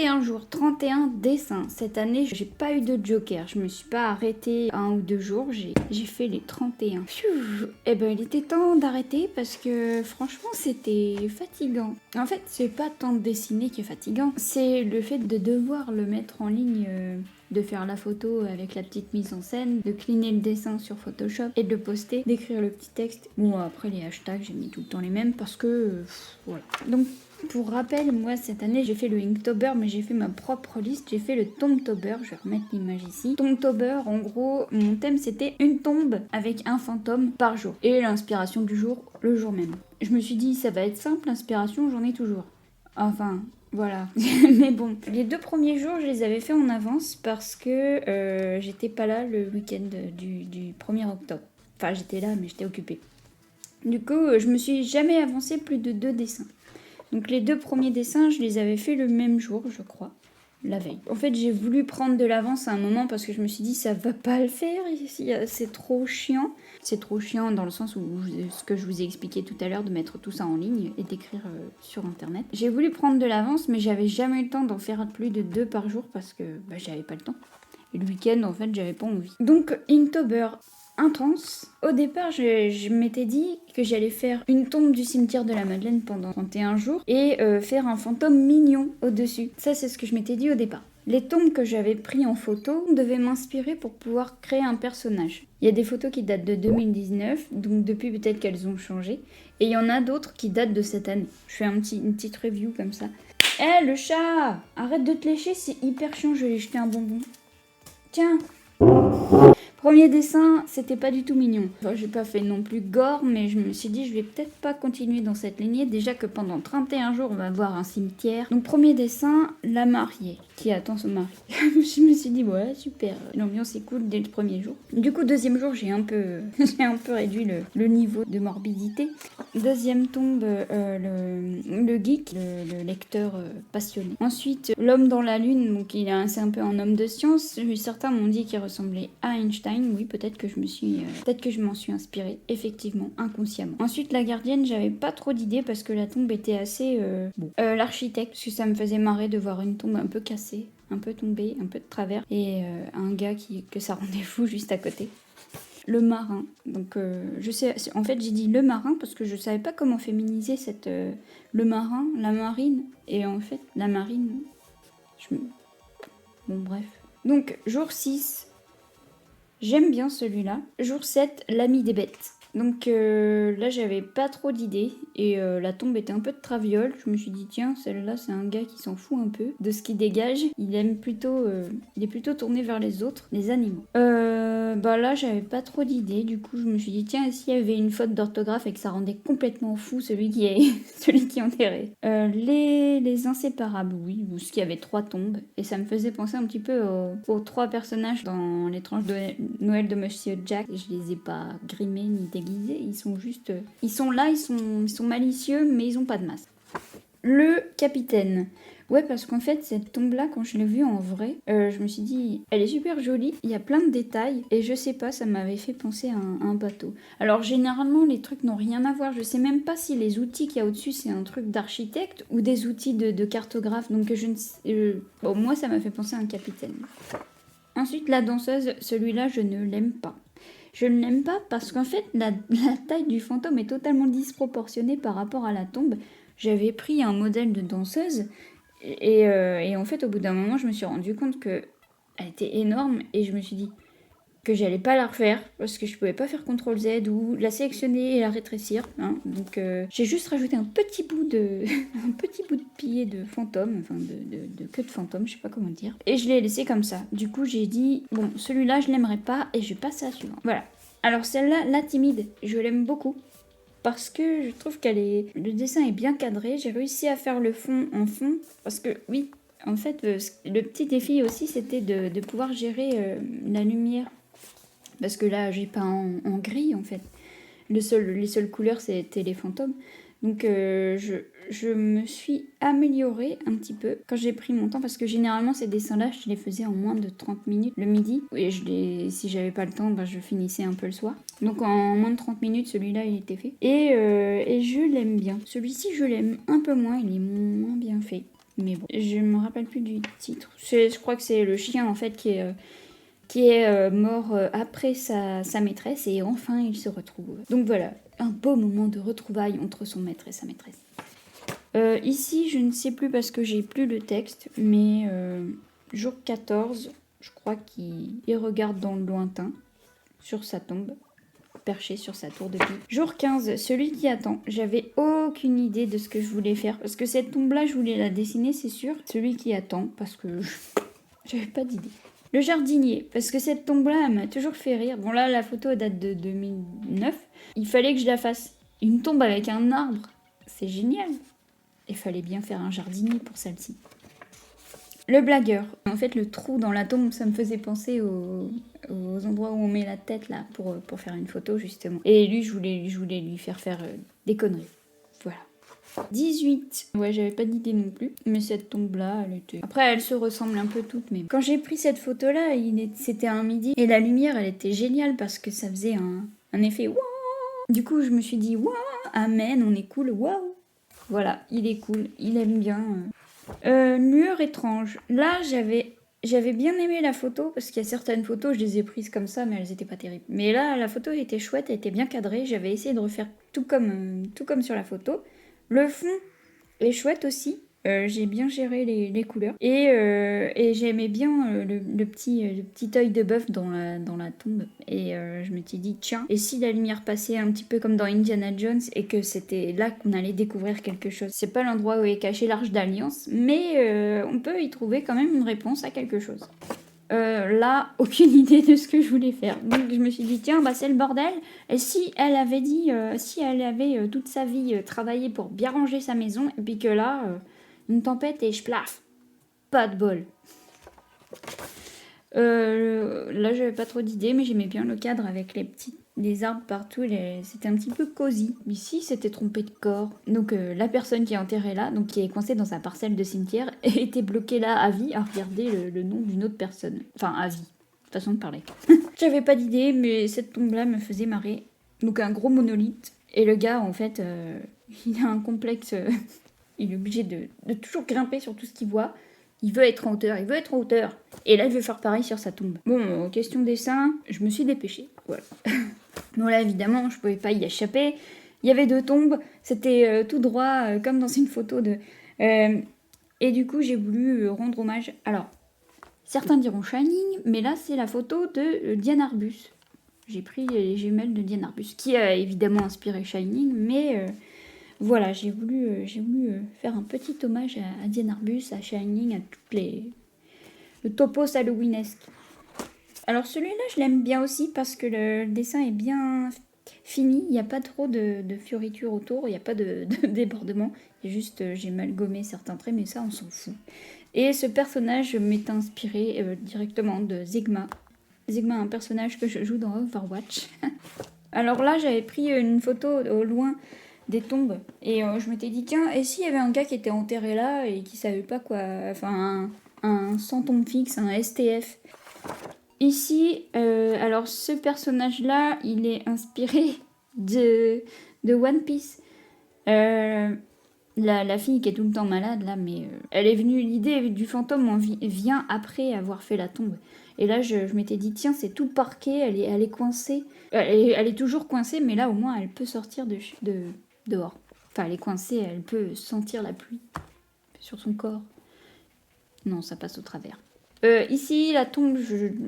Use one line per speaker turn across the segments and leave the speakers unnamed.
31 jours, 31 dessins. Cette année, j'ai pas eu de joker. Je me suis pas arrêtée 1 ou 2 jours. J'ai fait les 31. Et ben, il était temps d'arrêter parce que franchement, c'était fatigant. En fait, c'est pas tant de dessiner qui est fatigant. C'est le fait de devoir le mettre en ligne. De faire la photo avec la petite mise en scène, de cleaner le dessin sur Photoshop et de le poster, d'écrire le petit texte. Bon, après les hashtags, j'ai mis tout le temps les mêmes parce que voilà. Donc pour rappel, moi cette année j'ai fait le Inktober, mais j'ai fait ma propre liste, j'ai fait le Tombtober, je vais remettre l'image ici. Tombtober, en gros, mon thème c'était une tombe avec un fantôme par jour. Et l'inspiration du jour, le jour même. Je me suis dit, ça va être simple, l'inspiration j'en ai toujours. Enfin, voilà. Mais bon, les 2 premiers jours, je les avais fait en avance parce que j'étais pas là le week-end du 1er octobre. Enfin, j'étais là, mais j'étais occupée. Du coup, je me suis jamais avancé plus de 2 dessins. Donc les 2 premiers dessins, je les avais fait le même jour, je crois, la veille. En fait, j'ai voulu prendre de l'avance à un moment parce que je me suis dit, ça va pas le faire ici, c'est trop chiant. C'est trop chiant dans le sens où ce que je vous ai expliqué tout à l'heure, de mettre tout ça en ligne et d'écrire sur internet. J'ai voulu prendre de l'avance, mais j'avais jamais eu le temps d'en faire plus de 2 par jour parce que j'avais pas le temps. Et le week-end, en fait, j'avais pas envie. Donc, Inktober intense. Au départ, je m'étais dit que j'allais faire une tombe du cimetière de la Madeleine pendant 31 jours et faire un fantôme mignon au-dessus. Ça, c'est ce que je m'étais dit au départ. Les tombes que j'avais pris en photo devaient m'inspirer pour pouvoir créer un personnage. Il y a des photos qui datent de 2019, donc depuis peut-être qu'elles ont changé. Et il y en a d'autres qui datent de cette année. Je fais une petite review comme ça. Eh, le chat! Arrête de te lécher, c'est hyper chiant, je vais lui jeter un bonbon. Tiens! Premier dessin, c'était pas du tout mignon. Enfin, j'ai pas fait non plus gore, mais je me suis dit, je vais peut-être pas continuer dans cette lignée. Déjà que pendant 31 jours, on va voir un cimetière. Donc, premier dessin, la mariée qui attend son mari. Je me suis dit, ouais, super, l'ambiance est cool dès le premier jour. Du coup, deuxième jour, j'ai un peu réduit le niveau de morbidité. Deuxième tombe, le geek, le lecteur passionné. Ensuite, l'homme dans la lune, donc c'est un peu un homme de science. Certains m'ont dit qu'il ressemblait à Einstein. Oui, peut-être que je m'en suis inspirée, effectivement, inconsciemment. Ensuite, la gardienne, j'avais pas trop d'idées parce que la tombe était assez bon. L'architecte, parce que ça me faisait marrer de voir une tombe un peu cassée, un peu tombée, un peu de travers, et un gars que ça rendait fou juste à côté. Le marin, donc je sais, en fait j'ai dit le marin parce que je savais pas comment féminiser le marin, la marine, et en fait la marine, bon bref. Donc jour 6, j'aime bien celui-là. Jour 7, l'ami des bêtes. Donc là, j'avais pas trop d'idées et la tombe était un peu de traviole. Je me suis dit, tiens, celle-là, c'est un gars qui s'en fout un peu de ce qu'il dégage. Il est plutôt tourné vers les autres, les animaux. Là, j'avais pas trop d'idées. Du coup, je me suis dit, tiens, s'il y avait une faute d'orthographe et que ça rendait complètement fou celui qui enterrait. Les inséparables, oui, parce qu'il y avait 3 tombes et ça me faisait penser un petit peu aux 3 personnages dans l'étrange Noël de Monsieur Jack. Je les ai pas grimés ni déguisés, ils sont juste... Ils sont là, ils sont malicieux, mais ils ont pas de masque. Le capitaine. Ouais, parce qu'en fait, cette tombe-là, quand je l'ai vue en vrai, je me suis dit, elle est super jolie, il y a plein de détails, et je sais pas, ça m'avait fait penser à un bateau. Alors, généralement, les trucs n'ont rien à voir, je sais même pas si les outils qu'il y a au-dessus, c'est un truc d'architecte, ou des outils de cartographe, donc je ne sais... Bon, moi, ça m'a fait penser à un capitaine. Ensuite, la danseuse, celui-là, je ne l'aime pas. Je ne l'aime pas parce qu'en fait, la taille du fantôme est totalement disproportionnée par rapport à la tombe. J'avais pris un modèle de danseuse et en fait, au bout d'un moment, je me suis rendu compte qu'elle était énorme et je me suis dit que j'allais pas la refaire parce que je pouvais pas faire CTRL-Z ou la sélectionner et la rétrécir. Hein. Donc, j'ai juste rajouté un petit bout de pied de fantôme, enfin de queue de fantôme, je sais pas comment dire. Et je l'ai laissé comme ça. Du coup, j'ai dit, bon, celui-là, je l'aimerais pas et je passe à la suivante. Voilà. Alors, celle-là, la timide, je l'aime beaucoup. Parce que je trouve le dessin est bien cadré. J'ai réussi à faire le fond en fond. Parce que, oui, en fait, le petit défi aussi, c'était de pouvoir gérer la lumière. Parce que là, j'ai pas en gris, en fait. Les seules couleurs, c'était les fantômes. Donc, je me suis améliorée un petit peu quand j'ai pris mon temps. Parce que généralement, ces dessins-là, je les faisais en moins de 30 minutes le midi. Et si j'avais pas le temps, je finissais un peu le soir. Donc, en moins de 30 minutes, celui-là, il était fait. Et je l'aime bien. Celui-ci, je l'aime un peu moins. Il est moins bien fait. Mais bon, je me rappelle plus du titre. Je crois que c'est le chien en fait qui est mort après sa maîtresse et enfin il se retrouve. Donc voilà, un beau moment de retrouvailles entre son maître et sa maîtresse. Ici, je ne sais plus parce que j'ai plus le texte, mais jour 14, je crois qu'il regarde dans le lointain, sur sa tombe, perché sur sa tour de pique. Jour 15, celui qui attend. J'avais aucune idée de ce que je voulais faire, parce que cette tombe-là, je voulais la dessiner, c'est sûr. Celui qui attend, parce que j'avais pas d'idée. Le jardinier, parce que cette tombe-là, elle m'a toujours fait rire. Bon là, la photo date de 2009. Il fallait que je la fasse. Une tombe avec un arbre, c'est génial. Il fallait bien faire un jardinier pour celle-ci. Le blagueur. En fait, le trou dans la tombe, ça me faisait penser aux endroits où on met la tête, là, pour faire une photo, justement. Et lui, je voulais lui faire des conneries. Voilà. 18. Ouais, j'avais pas d'idée non plus. Mais cette tombe-là, elle était... Après, elles se ressemblent un peu toutes, mais... Quand j'ai pris cette photo-là, c'était un midi. Et la lumière, elle était géniale parce que ça faisait un effet « Waouh !» Du coup, je me suis dit « Waouh ! Amen, on est cool, waouh !» Voilà, il est cool, il aime bien. Lueur étrange. Là, j'avais bien aimé la photo, parce qu'il y a certaines photos, je les ai prises comme ça, mais elles étaient pas terribles. Mais là, la photo était chouette, elle était bien cadrée. J'avais essayé de refaire tout comme sur la photo. Le fond est chouette aussi. J'ai bien géré les couleurs. Et j'aimais bien le petit œil de bœuf dans la tombe. Et je me suis dit, tiens, et si la lumière passait un petit peu comme dans Indiana Jones et que c'était là qu'on allait découvrir quelque chose. C'est pas l'endroit où est caché l'Arche d'Alliance, mais on peut y trouver quand même une réponse à quelque chose. Là, aucune idée de ce que je voulais faire. Donc je me suis dit, tiens, bah c'est le bordel. Et si elle avait dit, si elle avait toute sa vie travaillé pour bien ranger sa maison, et puis que là... une tempête et je plaf. Pas de bol. Là, j'avais pas trop d'idées, mais j'aimais bien le cadre avec les arbres partout. C'était un petit peu cosy. Ici, c'était trompé de corps. Donc, la personne qui est enterrée là, donc qui est coincée dans sa parcelle de cimetière, était bloquée là à vie à regarder le nom d'une autre personne. Enfin, à vie. Façon de parler. J'avais pas d'idée, mais cette tombe-là me faisait marrer. Donc, un gros monolithe. Et le gars, en fait, il a un complexe... Il est obligé de toujours grimper sur tout ce qu'il voit. Il veut être en hauteur, Et là, il veut faire pareil sur sa tombe. Bon, question dessin, je me suis dépêchée. Voilà. Bon, là, évidemment, je pouvais pas y échapper. Il y avait 2 tombes. C'était tout droit, comme dans une photo de... et du coup, j'ai voulu rendre hommage. Alors, certains diront Shining, mais là, c'est la photo de Diane Arbus. J'ai pris les jumelles de Diane Arbus, qui a évidemment inspiré Shining, mais... Voilà, j'ai voulu faire un petit hommage à Diane Arbus, à Shining, à toutes le topos halloweenesque. Alors celui-là, je l'aime bien aussi parce que le dessin est bien fini. Il n'y a pas trop de fioritures autour, il n'y a pas de débordement. Il y a juste, j'ai mal gommé certains traits, mais ça, on s'en fout. Et ce personnage m'est inspiré directement de Sigma. Sigma, un personnage que je joue dans Overwatch. Alors là, j'avais pris une photo au loin des tombes et je m'étais dit tiens, et s'il y avait un gars qui était enterré là et qui savait pas quoi, enfin un sans tombe fixe, un STF. Ici, alors ce personnage là, il est inspiré de One Piece. La fille qui est tout le temps malade là, mais elle est venue, l'idée du fantôme vient après avoir fait la tombe. Et là, je m'étais dit, tiens, c'est tout parqué, elle est coincée. Elle est toujours coincée, mais là, au moins, elle peut sortir dehors. Enfin, elle est coincée, elle peut sentir la pluie sur son corps. Non, ça passe au travers. Ici, la tombe,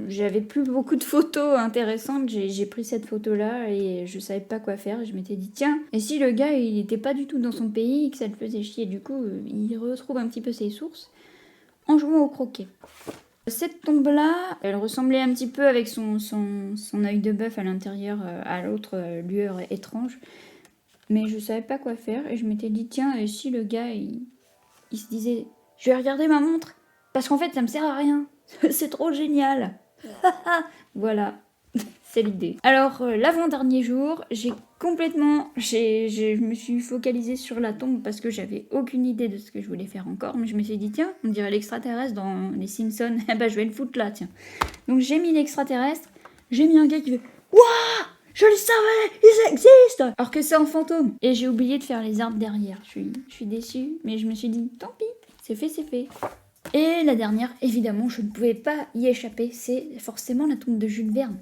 j'avais plus beaucoup de photos intéressantes. J'ai pris cette photo-là et je savais pas quoi faire. Je m'étais dit, tiens, et si le gars, il était pas du tout dans son pays et que ça le faisait chier, du coup, il retrouve un petit peu ses sources en jouant au croquet. Cette tombe-là, elle ressemblait un petit peu avec son œil de bœuf à l'intérieur à l'autre lueur étrange. Mais je savais pas quoi faire et je m'étais dit, tiens, et si le gars, il se disait, je vais regarder ma montre parce qu'en fait, ça me sert à rien. C'est trop génial. Voilà, c'est l'idée. Alors, l'avant-dernier jour, je me suis focalisée sur la tombe parce que j'avais aucune idée de ce que je voulais faire encore. Mais je me suis dit, tiens, on dirait l'extraterrestre dans les Simpsons. Eh ben, je vais le foutre là, tiens. Donc, j'ai mis l'extraterrestre. J'ai mis un gars qui fait, waouh! Je le savais, ils existent! Alors que c'est un fantôme. Et j'ai oublié de faire les arbres derrière. Je suis déçue, mais je me suis dit, tant pis, c'est fait, c'est fait. Et la dernière, évidemment, je ne pouvais pas y échapper, c'est forcément la tombe de Jules Verne.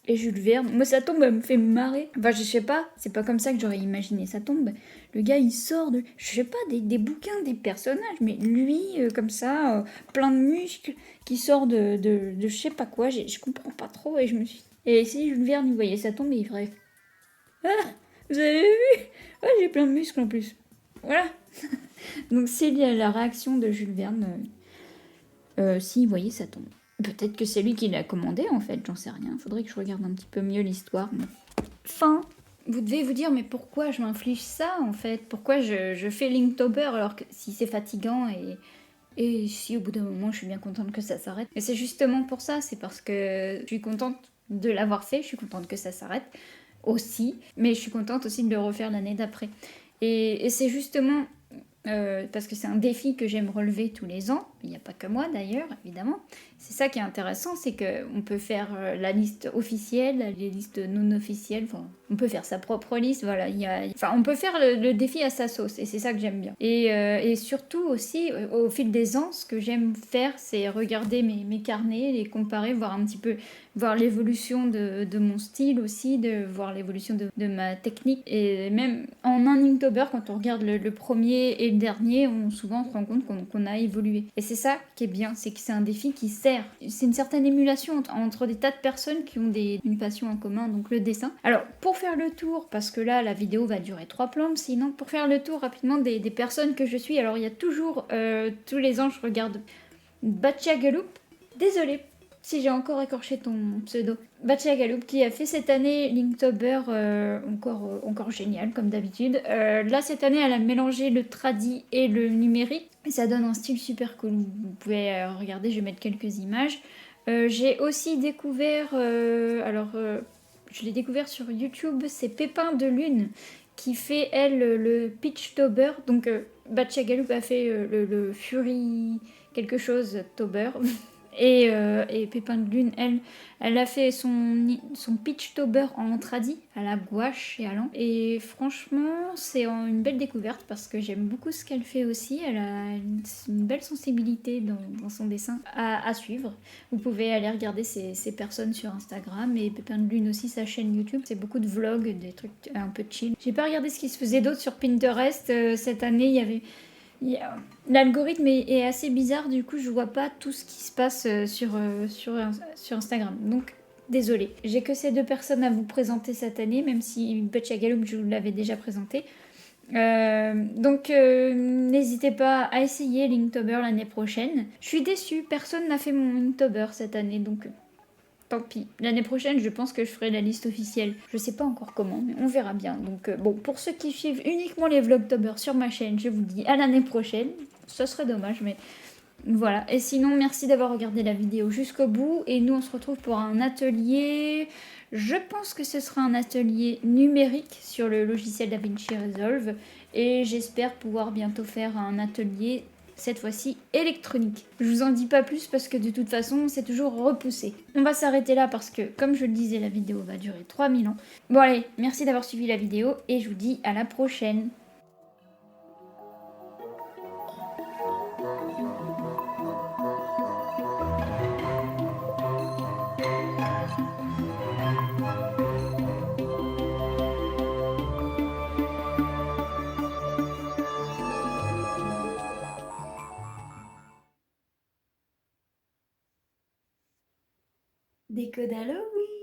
Et Jules Verne, moi sa tombe elle me fait marrer. Enfin je sais pas, c'est pas comme ça que j'aurais imaginé sa tombe. Le gars il sort de, je sais pas, des bouquins, des personnages, mais lui comme ça, plein de muscles, qui sort de je sais pas quoi, je comprends pas trop et je me suis... Et si Jules Verne il voyait sa tombe et il ferait... Ah, vous avez vu? Ah j'ai plein de muscles en plus. Voilà. Donc c'est la réaction de Jules Verne s'il voyait sa tombe. Peut-être que c'est lui qui l'a commandé en fait, j'en sais rien. Faudrait que je regarde un petit peu mieux l'histoire. Mais... Fin. Vous devez vous dire, mais pourquoi je m'inflige ça en fait? Pourquoi je fais Linktober alors que si c'est fatigant et si au bout d'un moment je suis bien contente que ça s'arrête? Et c'est justement pour ça, c'est parce que je suis contente de l'avoir fait, je suis contente que ça s'arrête aussi, mais je suis contente aussi de le refaire l'année d'après. Et c'est justement... parce que c'est un défi que j'aime relever tous les ans, il n'y a pas que moi d'ailleurs, évidemment. C'est ça qui est intéressant, c'est qu'on peut faire la liste officielle, les listes non officielles, enfin, on peut faire sa propre liste, voilà. Enfin, on peut faire le défi à sa sauce, et c'est ça que j'aime bien. Et surtout aussi, au fil des ans, ce que j'aime faire, c'est regarder mes carnets, les comparer, voir un petit peu, voir l'évolution de mon style aussi, de voir l'évolution de ma technique. Et même en un Inktober, quand on regarde le premier et le dernier, souvent on se rend compte qu'on a évolué. Et c'est ça qui est bien, c'est que c'est un défi qui sert. C'est une certaine émulation entre des tas de personnes qui ont une passion en commun, donc le dessin. Alors, pour faire le tour, parce que là, la vidéo va durer 3 plombes, sinon, pour faire le tour rapidement des personnes que je suis, alors il y a toujours, tous les ans, je regarde Batcha Galoup. Désolée si j'ai encore écorché ton pseudo. Batcha Galoup qui a fait cette année Linktober encore génial comme d'habitude. Là cette année elle a mélangé le tradi et le numérique. Et ça donne un style super cool. Vous pouvez regarder, je vais mettre quelques images. J'ai aussi découvert, je l'ai découvert sur YouTube, c'est Pépin de Lune qui fait elle le Pitchtober. Donc Batcha Galoup a fait le Fury quelque chose Tober. Et Pépin de Lune, elle a fait son Pitchtober en tradi, à la gouache et à l'encre. Et franchement, c'est une belle découverte parce que j'aime beaucoup ce qu'elle fait aussi. Elle a une belle sensibilité dans son dessin à suivre. Vous pouvez aller regarder ces personnes sur Instagram et Pépin de Lune aussi, sa chaîne YouTube. C'est beaucoup de vlogs, des trucs un peu chill. J'ai pas regardé ce qui se faisait d'autre sur Pinterest. Cette année, il y avait... L'algorithme est assez bizarre, du coup je vois pas tout ce qui se passe sur Instagram. Donc désolée. J'ai que ces deux personnes à vous présenter cette année, même si Batcha Galoup je vous l'avais déjà présenté. Donc n'hésitez pas à essayer Linktober l'année prochaine. Je suis déçue, personne n'a fait mon Linktober cette année, donc tant pis. L'année prochaine, je pense que je ferai la liste officielle. Je sais pas encore comment, mais on verra bien. Donc bon, pour ceux qui suivent uniquement les Vlogtober sur ma chaîne, je vous dis à l'année prochaine. Ce serait dommage, mais voilà. Et sinon, merci d'avoir regardé la vidéo jusqu'au bout. Et nous, on se retrouve pour un atelier... Je pense que ce sera un atelier numérique sur le logiciel DaVinci Resolve. Et j'espère pouvoir bientôt faire un atelier... cette fois-ci électronique. Je vous en dis pas plus parce que de toute façon c'est toujours repoussé. On va s'arrêter là parce que comme je le disais la vidéo va durer 3000 ans. Bon allez, merci d'avoir suivi la vidéo et je vous dis à la prochaine. Déco d'Halloween.